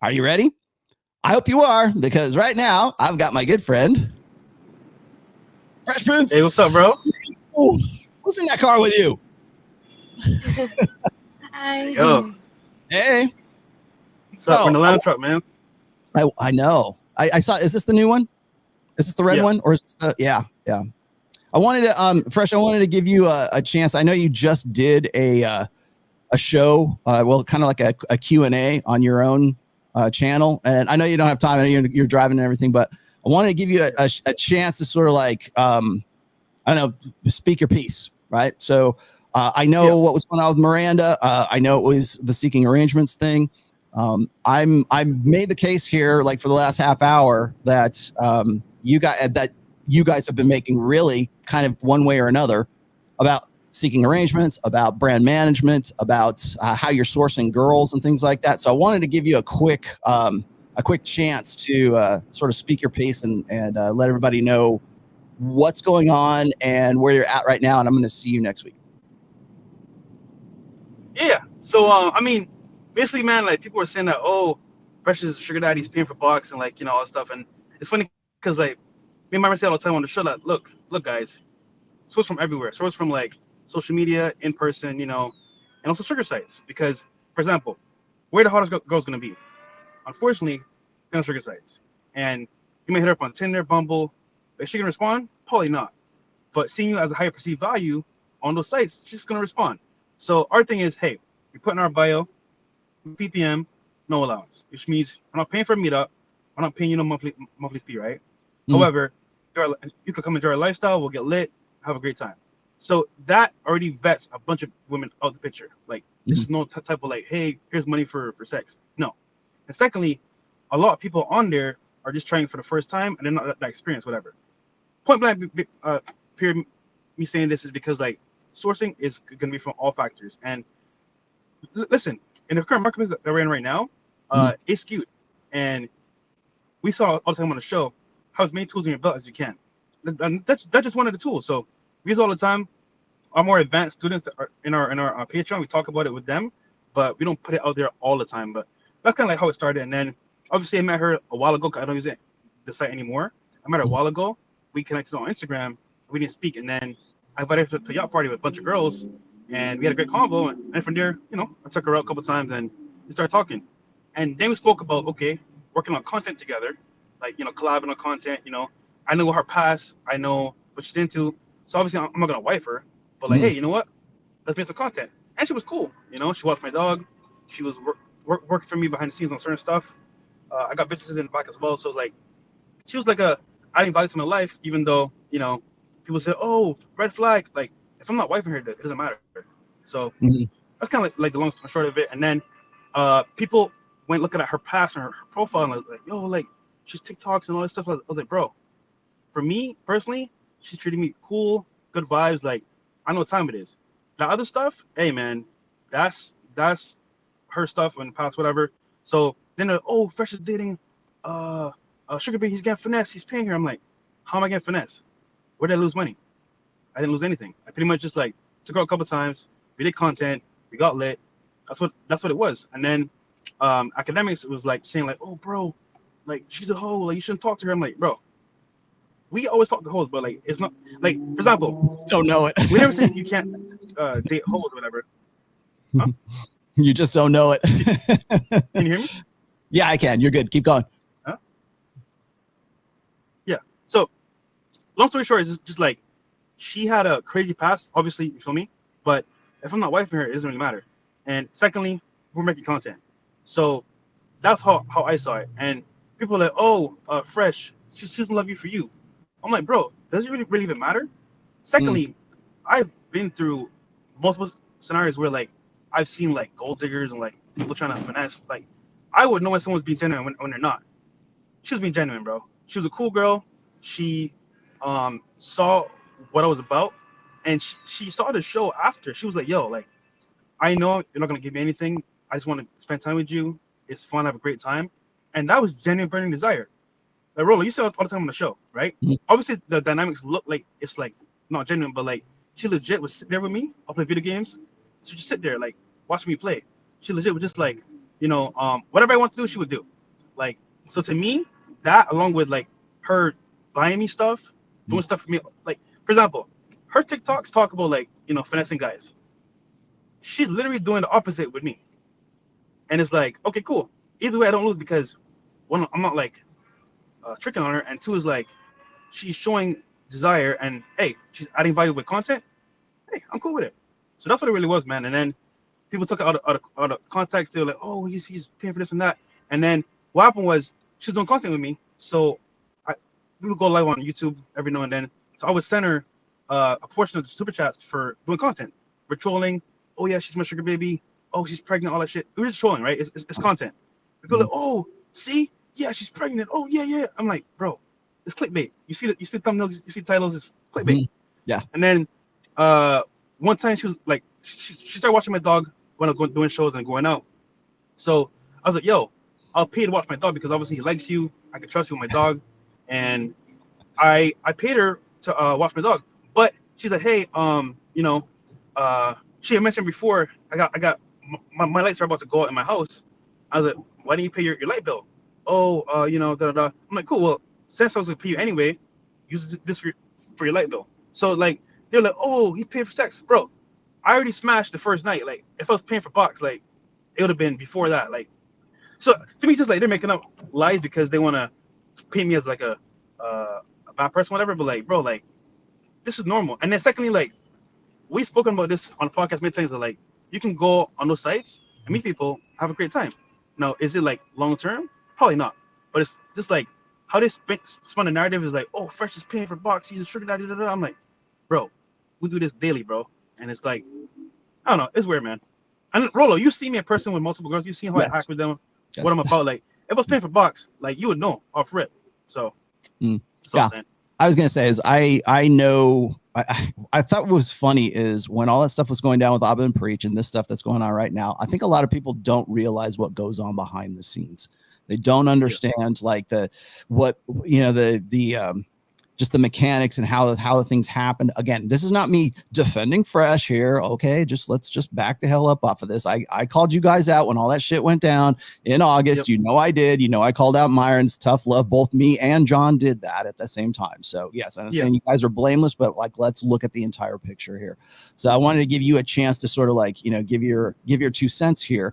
Are you ready? I hope you are, because right now I've got my good friend, Fresh Hey, what's up, bro? Prince. Ooh, who's in that car with you? Yo, Hi. Hey. what's up? We're in So the Lamb truck, man. I know. I saw. Is this the new one? Is this the red Yeah, one, or is this the? Yeah, yeah. I wanted to Fresh. I wanted to give you a chance. I know you just did a show, well, kind of like a Q&A on your own channel. And I know you don't have time. I know you're driving and everything, but I wanted to give you a chance to sort of like, I don't know, speak your piece, right? So I yeah, know what was going on with Miranda. I know it was the seeking arrangements thing. I made the case here, like for the last half hour, that you guys have been making really kind of one way or another about seeking arrangements, about brand management, about how you're sourcing girls and things like that. So I wanted to give you a quick chance to sort of speak your piece and let everybody know what's going on and where you're at right now. And I'm going to see you next week. yeah. So, I mean, basically, man, like people were saying that, oh, Precious Sugar Daddy's paying for box and like all that stuff, and it's funny because like me and my friends say all the time on the show that look, guys, source from everywhere, source from like social media, in person, and also sugar sites. Because, for example, where the hottest girl's gonna be? Unfortunately, on sugar sites, and you may hit her up on Tinder, Bumble. Is she gonna respond? Probably not. But seeing you as a higher perceived value on those sites, she's going to respond. So our thing is, hey, we put in our bio, PPM, no allowance, which means we're not paying for a meetup, we're not paying you no monthly fee, right? Mm, However, you could come enjoy our lifestyle, we'll get lit, have a great time. So that already vets a bunch of women out the picture. Like this mm, is no type of like, hey, here's money for sex. No. And secondly, a lot of people on there are just trying for the first time and they're not that experienced, whatever. Point blank, period. Me saying this is because like sourcing is going to be from all factors. And listen, in the current marketplace that we're in right now, mm, it's skewed. And we saw all the time on the show how as many tools in your belt as you can. And that's just one of the tools. So we use all the time. Our more advanced students that are in our Patreon, we talk about it with them, but we don't put it out there all the time. But that's kind of like how it started. And then obviously I met her a while ago. 'Cause I don't use the site anymore. I met her a mm. while ago. We connected on Instagram. We didn't speak, and then I invited her to a yacht party with a bunch of girls, and we had a great convo. And from there, I took her out a couple times, and we started talking. And then we spoke about okay, working on content together, like collabing on content. I know her past. I know what she's into. So obviously, I'm not gonna wife her, but like, hey, Mm. you know what? Let's make some content. And she was cool. She watched my dog. She was working for me behind the scenes on certain stuff. I got businesses in the back as well. So it's like she was like a adding value to my life, even though people say, "Oh, red flag." Like if I'm not wifing her, it doesn't matter. So Mm. that's kind of like the long and short of it. And then people went looking at her past and her profile and like, yo, like she's TikToks and all this stuff. I was like, bro, for me personally, she's treating me cool, good vibes. Like I know what time it is. The other stuff, hey man, that's her stuff in the past, whatever. So then, oh, Fresh is dating, uh, Sugar Bean. He's getting finesse. He's paying her. I'm like, how am I getting finesse? Where did I lose money? I didn't lose anything. I pretty much just like took her a couple times. We did content. We got lit. That's what it was. And then academics was like saying like, oh, bro, like she's a hoe. Like you shouldn't talk to her. I'm like, bro, we always talk to hoes, but like it's not like for example, Just don't know it. we never said you can't date hoes or whatever. Huh? You just don't know it. Can you hear me? Yeah, I can. You're good. Keep going. Huh? Yeah. So long story short, is just like she had a crazy past, obviously, you feel me? But if I'm not wifing her, it doesn't really matter. And secondly, we're making content. So that's how I saw it. And people are like, oh, Fresh, she doesn't love you for you. I'm like, bro, does it really even matter? Mm, Secondly, I've been through multiple scenarios where like I've seen like gold diggers and like people trying to finesse. Like I would know when someone's being genuine when they're not. She was being genuine, bro. She was a cool girl. She saw what I was about, and she saw the show after. She was like, "Yo, like I know you're not gonna give me anything. I just want to spend time with you. It's fun, have a great time," and that was genuine burning desire. Like Rolla, you saw it all the time on the show, right? mm, Obviously, the dynamics look like it's like not genuine, but like she legit was sitting there with me. I'll play video games. She just sit there like watching me play. She legit was just like whatever I want to do, she would do. Like, so to me, that along with like her buying me stuff, doing stuff for me, like for example, her TikToks talk about like finessing guys. She's literally doing the opposite with me, and it's like, okay, cool. Either way, I don't lose because one, I'm not like tricking on her, and two is like she's showing desire, and hey, she's adding value with content. Hey, I'm cool with it. So that's what it really was, man. And then people took it out of context. They were like, oh, he's paying for this and that. And then what happened was she was doing content with me. So we would go live on YouTube every now and then. So I would send her a portion of the super chats for doing content. We're trolling. Oh yeah, she's my sugar baby. Oh, she's pregnant. All that shit. We're just trolling, right? It's content. People are like, oh, see, yeah, she's pregnant. Oh yeah. I'm like, bro, it's clickbait. You see thumbnails, you see titles, it's clickbait. Yeah. And then one time she was like, she started watching my dog when I was doing shows and going out. So I was like, yo, I'll pay to watch my dog because obviously he likes you. I can trust you with my dog. And I paid her to watch my dog. But she's like, hey, she had mentioned before, I got my lights are about to go out in my house. I was like, why didn't you pay your light bill? Oh, I'm like, cool. Well, since I was gonna pay you anyway, use this for your light bill. So like they're like, oh, he paid for sex, bro. I already smashed the first night. Like if I was paying for box, like it would have been before that. Like, so to me, just like they're making up lies because they want to paint me as like a bad person, whatever. But like, bro, like this is normal. And then secondly, like we've spoken about this on the podcast many times. That like you can go on those sites and meet people, have a great time. Now, is it like long term? Probably not. But it's just like how they spun the narrative is like, oh, Fresh is paying for box. He's a sugar daddy. I'm like, bro, we do this daily, bro. And it's like, I don't know. It's weird, man. And Rolo, you see me in person with multiple girls. You see how I act with them, what I'm about. Like, if I was paying for box, like you would know off rip. So, that's all I'm saying. I was gonna say is I know I thought what was funny is when all that stuff was going down with Abba and Preach and this stuff that's going on right now. I think a lot of people don't realize what goes on behind the scenes. They don't understand like just the mechanics and how the things happen. Again, this is not me defending Fresh here. Okay, let's just back the hell up off of this. I called you guys out when all that shit went down in August. Yep. I did. I called out Myron's tough love. Both me and John did that at the same time. So yes, I'm saying you guys are blameless, but like let's look at the entire picture here. So I wanted to give you a chance to sort of like give your 2 cents here.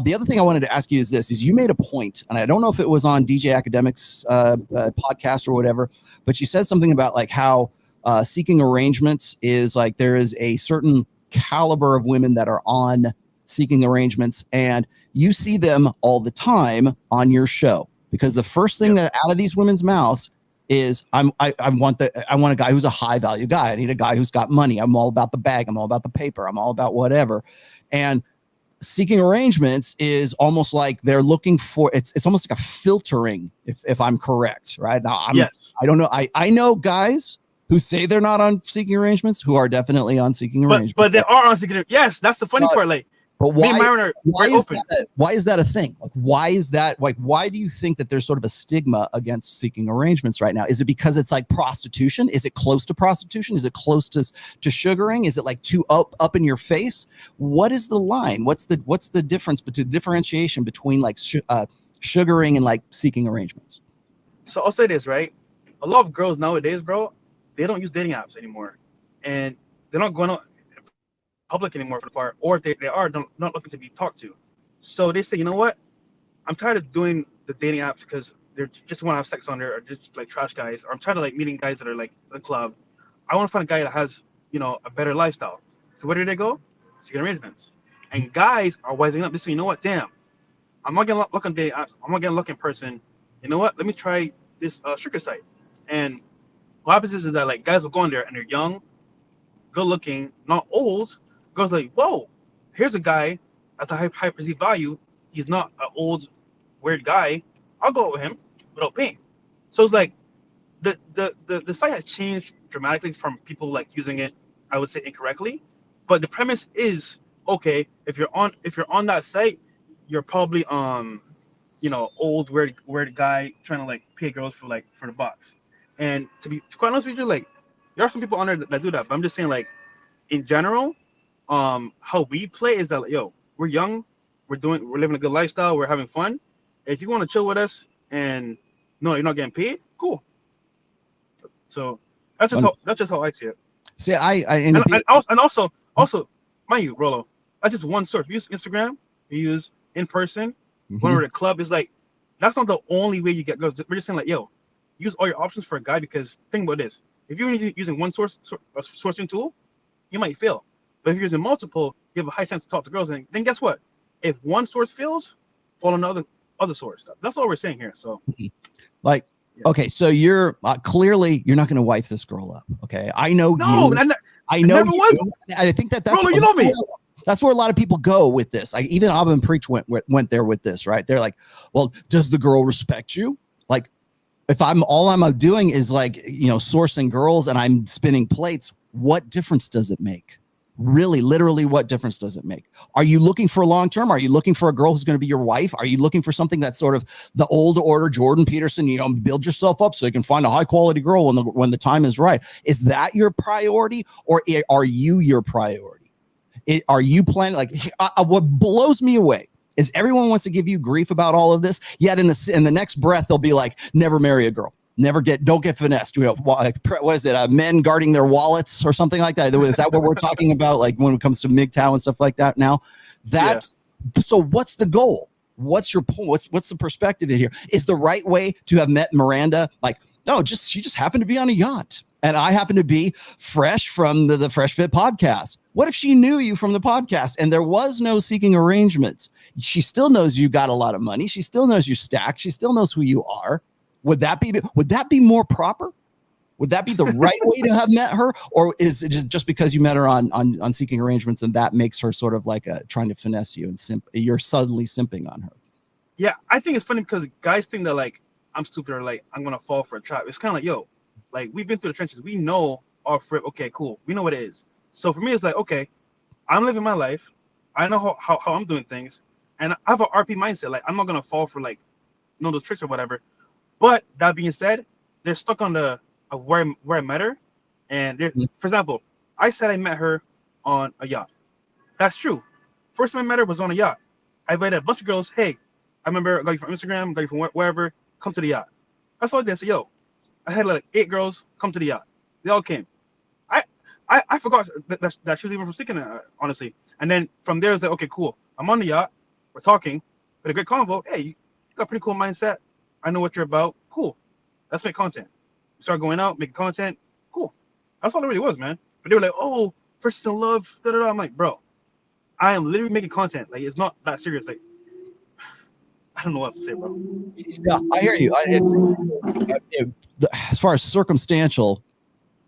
The other thing I wanted to ask you is this: you made a point, and I don't know if it was on DJ Academics podcast or whatever, but you said something about like how seeking arrangements is like there is a certain caliber of women that are on seeking arrangements, and you see them all the time on your show because the first thing that out of these women's mouths is I want a guy who's a high value guy. I need a guy who's got money. I'm all about the bag. I'm all about the paper. I'm all about whatever, and seeking arrangements is almost like they're looking for it's almost like a filtering if I'm correct right now. I don't know. I know guys who say they're not on seeking arrangements who are definitely on seeking arrangements, but they are on seeking. Yes, that's the funny part. Like, but why is that a thing? Like, why is that? Like, why do you think that there's sort of a stigma against seeking arrangements right now? Is it because it's like prostitution? Is it close to prostitution? Is it close to sugaring? Is it like too up in your face? What is the line? What's the differentiation between like sugaring and like seeking arrangements? So I'll say this, right? A lot of girls nowadays, bro, they don't use dating apps anymore, and they're not going out public anymore for the part, or if they are not looking to be talked to. So they say, you know what? I'm tired of doing the dating apps because they're just want to have sex on there, or just like trash guys, or I'm tired of like meeting guys that are like in the club. I want to find a guy that has a better lifestyle. So where do they go? Seeking arrangements. And guys are wising up. They say, you know what? Damn, I'm not getting luck on dating apps. I'm not getting luck in person. You know what? Let me try this sugar site. And what happens is that like guys will go in there and they're young, good looking, not old. Girls like, whoa, here's a guy that's a high perceived value. He's not an old, weird guy. I'll go with him without paying. So it's like the site has changed dramatically from people like using it, I would say incorrectly. But the premise is okay. If you're on that site, you're probably old weird guy trying to like pay girls for the box. And to be quite honest with you, like there are some people on there that do that. But I'm just saying like in general. How we play is that like, yo, we're young, we're living a good lifestyle, we're having fun. If you want to chill with us and no, you're not getting paid, cool. So that's just how I see it. See, and also, mind you, Rolo, that's just one source. We use Instagram, we use in person. When we're at a club, is like that's not the only way you get girls. We're just saying like, yo, use all your options for a guy, because think about this: if you're using one sourcing tool, you might fail. But if you're using multiple, you have a high chance to talk to girls. And then guess what? If one source fails, follow another source. That's all we're saying here. So, like, okay, so you're clearly you're not going to wife this girl up. Okay, I know no, you. I know you. I think that's Rolo, you know me. That's where a lot of people go with this. Like even Abba and Preach went there with this, right? They're like, well, does the girl respect you? Like, if I'm doing is like, sourcing girls and I'm spinning plates, what difference does it make? Really, literally, what difference does it make? Are you looking for long-term? Are you looking for a girl who's going to be your wife? Are you looking for something that's sort of the old order, Jordan Peterson, build yourself up so you can find a high-quality girl when the time is right? Is that your priority, or are you your priority? Are you planning, like, what blows me away is everyone wants to give you grief about all of this, yet in the next breath, they'll be like, never marry a girl. Don't get finessed. What is it? Men guarding their wallets or something like that. Is that what we're talking about? Like when it comes to MGTOW and stuff like that now? So what's the goal? What's your point? What's the perspective in here? Is the right way to have met Miranda? Like, no, she just happened to be on a yacht. And I happen to be fresh from the Fresh Fit podcast. What if she knew you from the podcast and there was no seeking arrangements? She still knows you got a lot of money. She still knows you stack. She still knows who you are. Would that be more proper? Would that be the right way to have met her? Or is it just because you met her on seeking arrangements and that makes her sort of like trying to finesse you and you're suddenly simping on her? Yeah, I think it's funny because guys think that like I'm stupid or like I'm gonna fall for a trap. It's kind of like, yo, like we've been through the trenches. We know our friend. Okay, cool. We know what it is. So for me, it's like, okay, I'm living my life. I know how I'm doing things, and I have an RP mindset. Like I'm not gonna fall for like those tricks or whatever. But that being said, they're stuck on where I met her, and for example, I said I met her on a yacht. That's true. First time I met her was on a yacht. I invited a bunch of girls. Hey, I remember I got you from Instagram, got you from wherever. Come to the yacht. That's all I did. I said, yo, I had like 8 girls come to the yacht. They all came. I forgot that she was even from Seeking, honestly. And then from there, it's like, okay, cool. I'm on the yacht. We're talking. With a great convo. Hey, you got a pretty cool mindset. I know what you're about. Cool. Let's make content. We start going out, making content. Cool. That's all it really was, man. But they were like, oh, first in love. Da, da, da. I'm like, bro, I am literally making content. Like, it's not that serious. Like, I don't know what to say, bro. Yeah, I hear you. As far as circumstantial,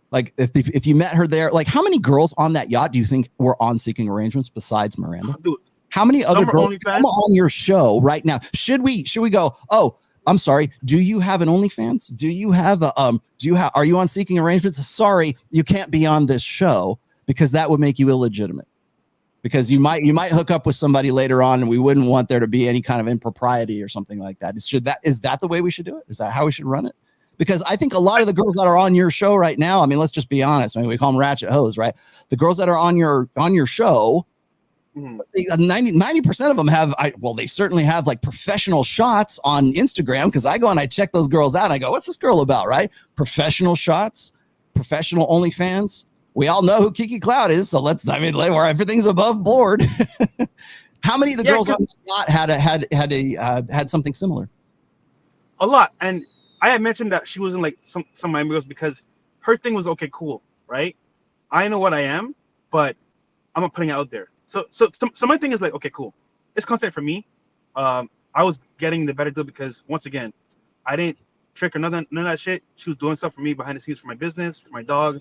like if you met her there, like how many girls on that yacht do you think were on seeking arrangements besides Miranda? Dude, how many other girls come on your show right now? Should we go, oh, I'm sorry, do you have an OnlyFans? Do you have are you on seeking arrangements? Sorry, you can't be on this show because that would make you illegitimate. Because you might hook up with somebody later on, and we wouldn't want there to be any kind of impropriety or something like that. Is that the way we should do it? Is that how we should run it? Because I think a lot of the girls that are on your show right now, I mean, let's just be honest. I mean, we call them ratchet hoes, right? The girls that are on your show, 90% of them have, they certainly have like professional shots on Instagram. Because I go and I check those girls out and I go, what's this girl about, right? Professional shots, professional OnlyFans. We all know who Kiki Cloud is, so where everything's above board. How many of the girls on the yacht had something similar? A lot, and I had mentioned that she wasn't like some of my girls because her thing was okay, cool, right? I know what I am, but I'm not putting it out there. So my thing is like, okay, cool. It's content for me. I was getting the better deal because once again, I didn't trick her, none of that shit. She was doing stuff for me behind the scenes for my business, for my dog.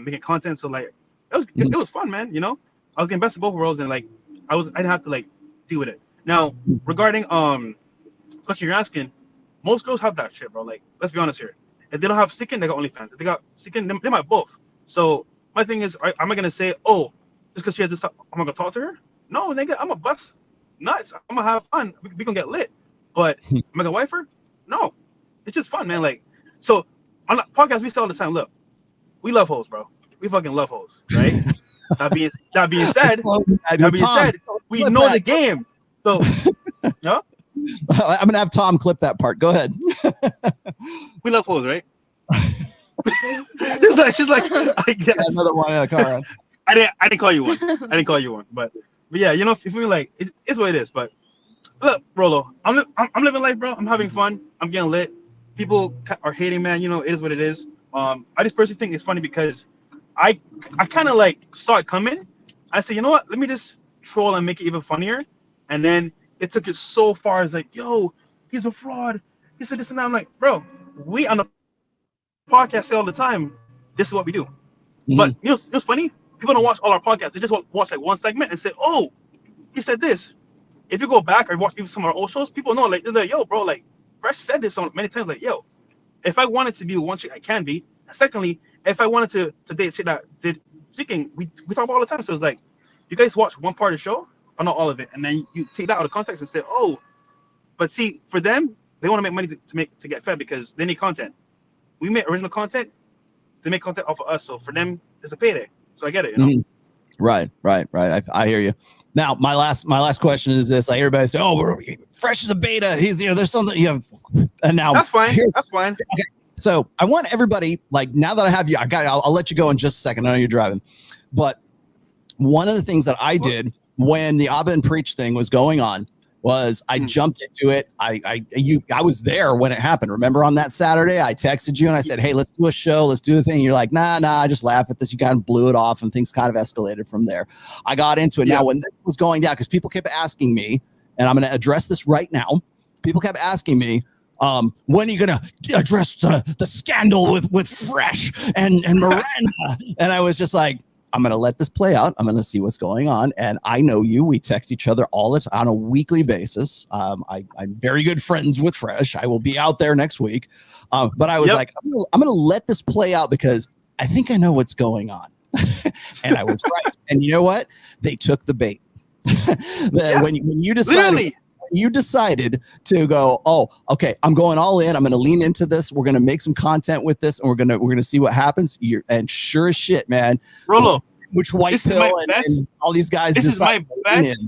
Making content, so like it was fun, man. I was getting best of both worlds, and like I didn't have to like deal with it. Now regarding question you're asking, most girls have that shit, bro. Like let's be honest here. If they don't have Seeking, they got OnlyFans. If they got Seeking, they might have both. So my thing is, am I gonna say, oh, just because she has this stuff, I'm gonna talk to her? No, nigga, I'm a bust nuts. I'm gonna have fun. We gonna get lit. But am I gonna wife her? No, it's just fun, man. Like so on the podcast, we say all the time, look. We love hoes, bro. We fucking love hoes, right? that being said, we know the game. So, yeah, I'm gonna have Tom clip that part. Go ahead. we love hoes, right? she's like, I guess. Another one in a car ride. I didn't call you one. I didn't call you one. But yeah, you know, if we like, it's what it is. But look, Rolo, I'm living life, bro. I'm having fun. I'm getting lit. People are hating, man. You know, it is what it is. I just personally think it's funny because I kind of like saw it coming. I said, you know what? Let me just troll and make it even funnier. And then it took it so far as like, yo, he's a fraud. He said this and that. I'm like, bro, we on the podcast say all the time, this is what we do. But you know what's funny? People don't watch all our podcasts. They just watch like one segment and say, oh, he said this. If you go back or watch even some of our old shows, people know, like, they're like, yo, bro, like, Fresh said this so many times, like, yo, if I wanted to be one chick, I can be. And secondly, if I wanted to date a chick that did seeking, we talk about all the time. So it's like, you guys watch one part of the show, or not all of it, and then you take that out of context and say, oh, but see, for them, they want to make money to get fed because they need content. We make original content, they make content off of us. So for them, it's a payday. So I get it, you know. Right. I hear you. Now, my last question is this: like everybody says, "Oh, Fresh is a beta. He's, you know, there's something you have." And now that's fine. That's fine. Okay. So I want everybody, like, now that I have you, I'll let you go in just a second. I know you're driving, but one of the things that I did when the Abba and Preach thing was going on was I jumped into it. I was there when it happened. Remember on that Saturday, I texted you and I said, hey, let's do a show. Let's do the thing. You're like, nah, I just laugh at this. You kind of blew it off and things kind of escalated from there. I got into it. Now, when this was going down, because people kept asking me, and I'm going to address this right now. People kept asking me, when are you going to address the scandal with Fresh and Miranda? And I was just like, I'm going to let this play out. I'm going to see what's going on. And I know you. We text each other all the time on a weekly basis. I'm very good friends with Fresh. I will be out there next week. But I was like, I'm going to let this play out because I think I know what's going on. And I was right. And you know what? They took the bait. When you decided... Really? You decided to go, oh, okay, I'm going all in. I'm going to lean into this. We're going to make some content with this, and we're going to see what happens. And sure as shit, man. Rolo, which white pill and all these guys. This is my best.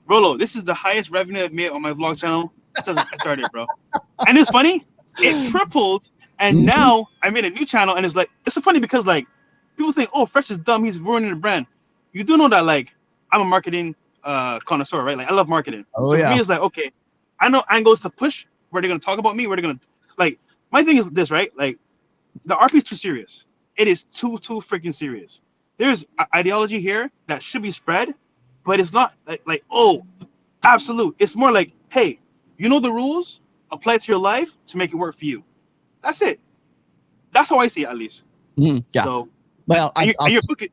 Rolo, this is the highest revenue I've made on my vlog channel since I started, bro. And it's funny, it tripled, and now I made a new channel, and it's so funny because like people think, oh, Fresh is dumb. He's ruining the brand. You do know that like I'm a marketing connoisseur, right? Like I love marketing. Oh, so for me, it's like, okay, I know angles to push where they're gonna talk about me, where they're gonna like. My thing is this, right? Like the RP is too serious. It is too freaking serious. There's ideology here that should be spread, but it's not like oh, absolute. It's more like, hey, you know the rules, apply it to your life to make it work for you. That's it. That's how I see it, at least. Yeah. So, well, you're booking.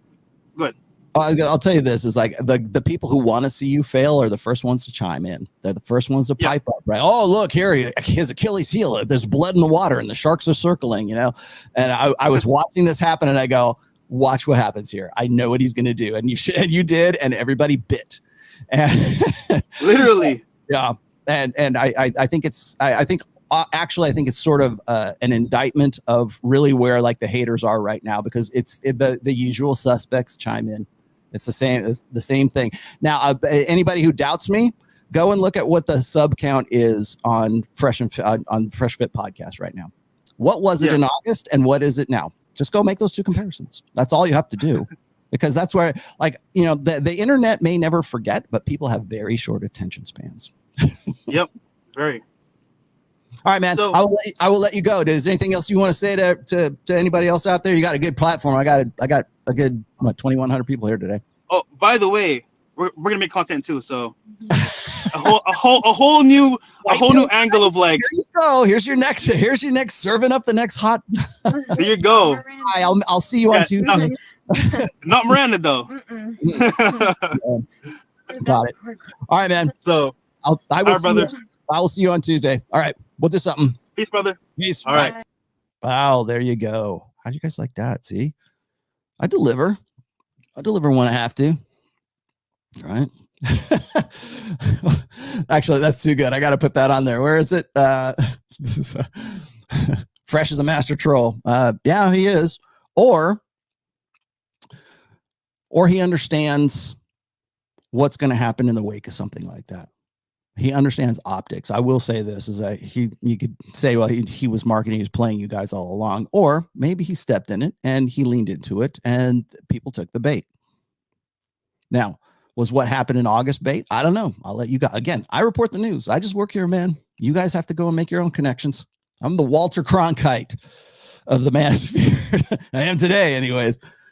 Good. I'll tell you this is like the people who want to see you fail are the first ones to chime in. They're the first ones to pipe up, right? Oh, look here, his Achilles heel. There's blood in the water and the sharks are circling, you know? And I was watching this happen and I go, watch what happens here. I know what he's going to do. And you did, and everybody bit. And literally. Yeah. And I think actually, I think it's sort of an indictment of really where like the haters are right now, because the usual suspects chime in. It's the same thing. Now, anybody who doubts me, go and look at what the sub count is on Fresh Fit podcast right now. What was it in August, and what is it now? Just go make those two comparisons. That's all you have to do, because that's where, like, you know, the internet may never forget, but people have very short attention spans. Yep, very. All right, man. So, I will let you go. Is there anything else you want to say to anybody else out there? You got a good platform. I got a good 2,100 people here today. Oh, by the way, we're gonna make content too. So a whole new angle of like. Here you go. Here's your next serving up the next hot. There you go. I'll see you on Tuesday. Not Miranda though. Got it. All right, man. So I will see you on Tuesday. All right. We'll do something. Peace, brother. Peace. All right. Wow. There you go. How'd you guys like that? See, I deliver when I have to. All right. Actually, that's too good. I got to put that on there. Where is it? This is Fresh is a master troll. Yeah, he is. Or he understands what's going to happen in the wake of something like that. He understands optics. I will say this is that you could say, well, he was marketing, he was playing you guys all along, or maybe he stepped in it and he leaned into it and people took the bait. Now, was what happened in August bait? I don't know. I'll let you guys, again, I report the news. I just work here, man. You guys have to go and make your own connections. I'm the Walter Cronkite of the manosphere. I am today anyways.